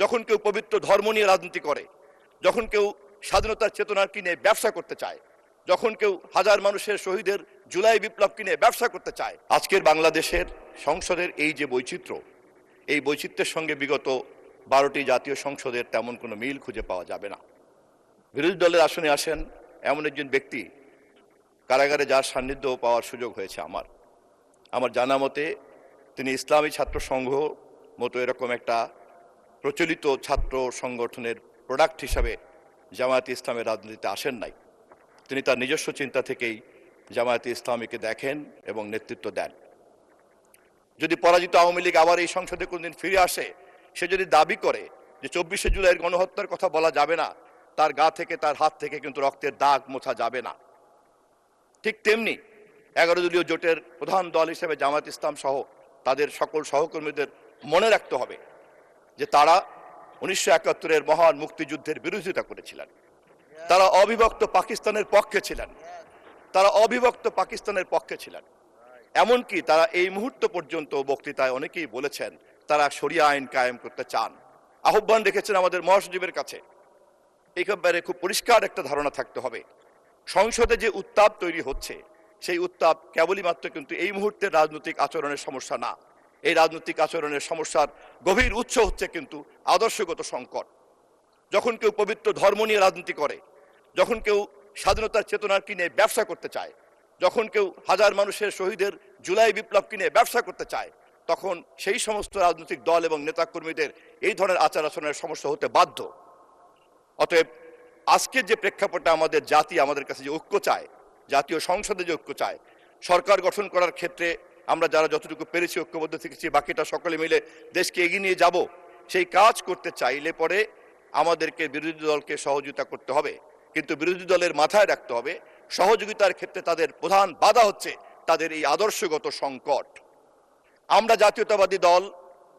যখন কেউ পবিত্র ধর্ম নিয়ে রাজনীতি করে, যখন কেউ স্বাধীনতার চেতনার কিনে ব্যবসা করতে চায়, যখন কেউ হাজার মানুষের শহীদের জুলাই বিপ্লব কিনে ব্যবসা করতে চায়, আজকের বাংলাদেশের সংসদের এই যে বৈচিত্র্য, এই বৈচিত্র্যের সঙ্গে বিগত 12টি জাতীয় সংসদের তেমন কোনো মিল খুঁজে পাওয়া যাবে না। বিরোধী দলের আসনে আসেন এমন একজন ব্যক্তি, কারাগারে যার সান্নিধ্য পাওয়ার সুযোগ হয়েছে আমার জানা মতে তিনি ইসলামী ছাত্র সংঘ মতো এরকম একটা প্রচলিত ছাত্র সংগঠনের প্রোডাক্ট হিসাবে জামায়াতে ইসলামের রাজনীতিতে আসেন নাই। তিনি তার নিজস্ব চিন্তা থেকেই জামায়াতে ইসলামীকে দেখেন এবং নেতৃত্ব দেন। যদি পরাজিত আওয়ামী লীগ আবার এই সংসদে কোনদিন ফিরে আসে, সে যদি দাবি করে যে 24শে জুলাইয়ের গণহত্যার কথা বলা যাবে না, তার গা থেকে তার হাত থেকে কিন্তু রক্তের দাগ মোছা যাবে না। ঠিক তেমনি 11 দলীয় জোটের প্রধান দল হিসেবে জামায়াত ইসলাম সহ তাদের সকল সহকর্মীদের মনে রাখতে হবে যে তারা 1971-এর মহান মুক্তিযুদ্ধের বিরোধিতা করেছিলেন। তারা অবিভক্ত পাকিস্তানের পক্ষে ছিলেন। এমনকি তারা এই মুহূর্ত পর্যন্ত বক্তৃতায় অনেকেই বলেছেন তারা শরিয়া আইন কায়েম করতে চান, আহ্বান রেখেছেন আমাদের মহাসচিবের কাছে। এই ব্যাপারে খুব পরিষ্কার একটা ধারণা থাকতে হবে, সংসদে যে উত্তাপ তৈরি হচ্ছে সেই উত্তাপ কেবলই মাত্র কিন্তু এই মুহূর্তের রাজনৈতিক আচরণের সমস্যা না। এই রাজনৈতিক আচরণের সমস্যার গভীর উৎস হচ্ছে কিন্তু আদর্শগত সংকট। যখন কেউ পবিত্র ধর্ম নিয়ে রাজনীতি করে, যখন কেউ স্বাধীনতার চেতনার কিনে ব্যবসা করতে চায়, যখন কেউ হাজার মানুষের শহীদের জুলাই বিপ্লব কিনে ব্যবসা করতে চায়, তখন সেই সমস্ত রাজনৈতিক দল এবং নেতাকর্মীদের এই ধরনের আচার আচরণের সমস্যা হতে বাধ্য। অতএব আজকের যে প্রেক্ষাপটে আমাদের জাতি আমাদের কাছে যে ঐক্য চায়, জাতীয় সংসদে যে ঐক্য চায়, সরকার গঠন করার ক্ষেত্রে আমরা যারা যতটুকু পেরেছি ঐক্যবদ্ধ থেকেছি, বাকিটা সকলে মিলে দেশকে এগিয়ে নিয়ে যাব, সেই কাজ করতে চাইলে পরে আমাদেরকে বিরোধী দলকে সহযোগিতা করতে হবে। কিন্তু বিরোধী দলের মাথায় রাখতে হবে সহযোগিতার ক্ষেত্রে তাদের প্রধান বাধা হচ্ছে তাদের এই আদর্শগত সংকট। আমরা জাতীয়তাবাদী দল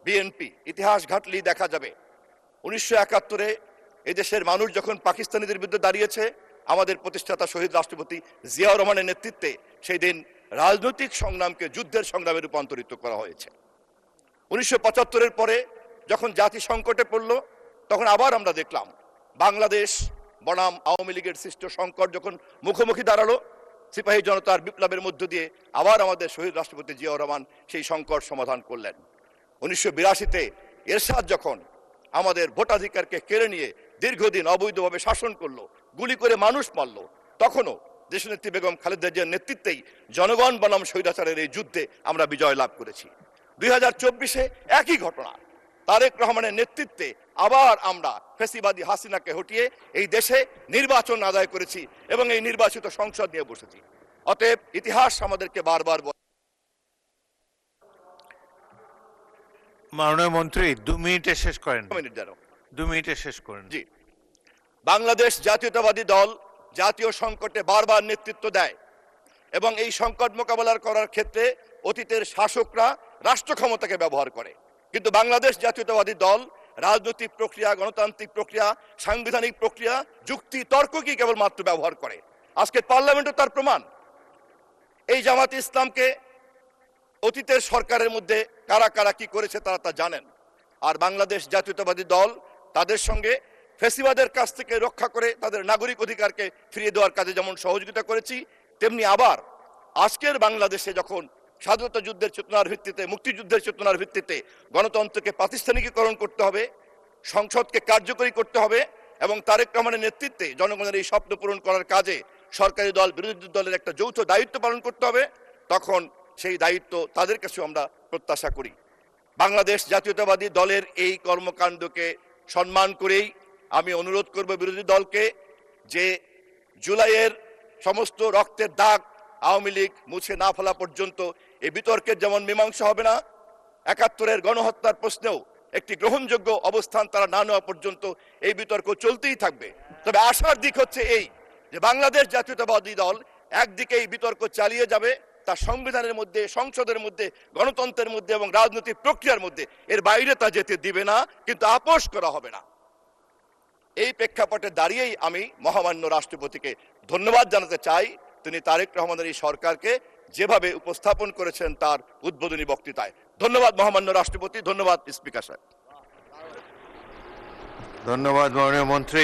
বিএনপি ইতিহাস ঘাটলেই দেখা যাবে 1971-এ এদেশের মানুষ যখন পাকিস্তানিদের বিরুদ্ধে দাঁড়িয়েছে, আমাদের প্রতিষ্ঠাতা শহীদ রাষ্ট্রপতি জিয়াউর রহমানের নেতৃত্বে সেই দিন রাজনৈতিক সংগ্রামকে যুদ্ধের সংগ্রামে রূপান্তরিত করা হয়েছে। 1975-এর পরে যখন জাতি সংকটে পড়ল, তখন আবার আমরা দেখলাম বাংলাদেশ বনাম আওয়ামী লীগের সৃষ্ট সংকট যখন মুখোমুখি দাঁড়ালো, সিপাহী জনতার বিপ্লবের মধ্য দিয়ে আবার আমাদের শহীদ রাষ্ট্রপতি জিয়াউর রহমান সেই সংকট সমাধান করলেন। 1982-তে এরশাদ যখন আমাদের ভোটাধিকারকে কেড়ে নিয়ে দীর্ঘদিন অবৈধভাবে শাসন করলো, গুলি করে মানুষ মারল, তখনও দেশনেত্রী বেগম খালেদা জিয়ার নেতৃত্বেই জনগণ বনাম স্বৈরাচারের এই যুদ্ধে আমরা বিজয় লাভ করেছি। 2024-এ একই ঘটনা, তারেক রহমানের নেতৃত্বে আবার আমরা ফ্যাসিবাদী হাসিনাকে হটিয়ে এই দেশে নির্বাচন আদায় করেছি এবং এই নির্বাচিত সংসদ নিয়ে বসেছি। অতএব ইতিহাস আমাদেরকে বারবার মাননীয় মন্ত্রী 2 মিনিটে শেষ করেন। 2 মিনিটে শেষ করেন। জি, বাংলাদেশ জাতীয়তাবাদী দল জাতীয় সংকটে বারবার নেতৃত্ব দেয় এবং এই সংকট মোকাবেলা করার ক্ষেত্রে অতীতের শাসকরা রাষ্ট্র ক্ষমতাকে ব্যবহার করে, কিন্তু বাংলাদেশ জাতীয়তাবাদী দল রাজনৈতিক প্রক্রিয়া, গণতান্ত্রিক প্রক্রিয়া, সাংবিধানিক প্রক্রিয়া, যুক্তি তর্ককে কেবলমাত্র ব্যবহার করে। আজকে পার্লামেন্টও তার প্রমাণ। এই জামাতে ইসলামকে অতীতের সরকারের মধ্যে কারা কারা কি করেছে তারা তা জানেন। আর বাংলাদেশ জাতীয়তাবাদী দল তাদের সঙ্গে ফ্যাসিবাদের কাছ থেকে রক্ষা করে তাদের নাগরিক অধিকারকে ফিরিয়ে দেওয়ার কাজে যেমন সহযোগিতা করেছি, তেমনি আবার আজকের বাংলাদেশে যখন স্বাধীনতা যুদ্ধের চেতনার ভিত্তিতে, মুক্তিযুদ্ধের চেতনার ভিত্তিতে গণতন্ত্রকে প্রাতিষ্ঠানিকীকরণ করতে হবে, সংসদকে কার্যকরী করতে হবে এবং তারেক রহমানের নেতৃত্বে জনগণের এই স্বপ্ন পূরণ করার কাজে সরকারি দল বিরোধী দলের একটা যৌথ দায়িত্ব পালন করতে হবে, তখন সেই দায়িত্ব তাদের কাছে আমরা প্রত্যাশা করি। বাংলাদেশ জাতীয়তাবাদী দলের এই কর্মকাণ্ডকে সম্মান করেই আমি অনুরোধ করব বিরোধী দলকে যে জুলাইয়ের সমস্ত রক্তের দাগ আওয়ামী লীগ মুছে না ফেলা পর্যন্ত এই বিতর্কের যেমন মীমাংসা হবে না, 71-এর গণহত্যার প্রশ্নেও একটি গ্রহণযোগ্য অবস্থান তারা না নেওয়া পর্যন্ত এই বিতর্ক চলতেই থাকবে। তবে আশার দিক হচ্ছে এই যে বাংলাদেশ জাতীয়তাবাদী দল একদিকে এই বিতর্ক চালিয়ে যাবে, তার সংবিধানের মধ্যে, সংসদের মধ্যে, গণতন্ত্রের মধ্যে এবং রাজনৈতিক প্রক্রিয়ার মধ্যে, এর বাইরে তা যেতে দিবে না, কিন্তু আপোষ করা হবে না। এই প্রেক্ষাপটে দাঁড়িয়েই আমি মহামান্য রাষ্ট্রপতিকে ধন্যবাদ জানাতে চাই, তিনি তারেক রহমানের এই সরকারকে যেভাবে উপস্থাপন করেছেন তার উদ্বোধনী বক্তৃতায়। ধন্যবাদ মহামান্য রাষ্ট্রপতি, ধন্যবাদ স্পিকার সাহেব। ধন্যবাদ মাননীয় মন্ত্রী।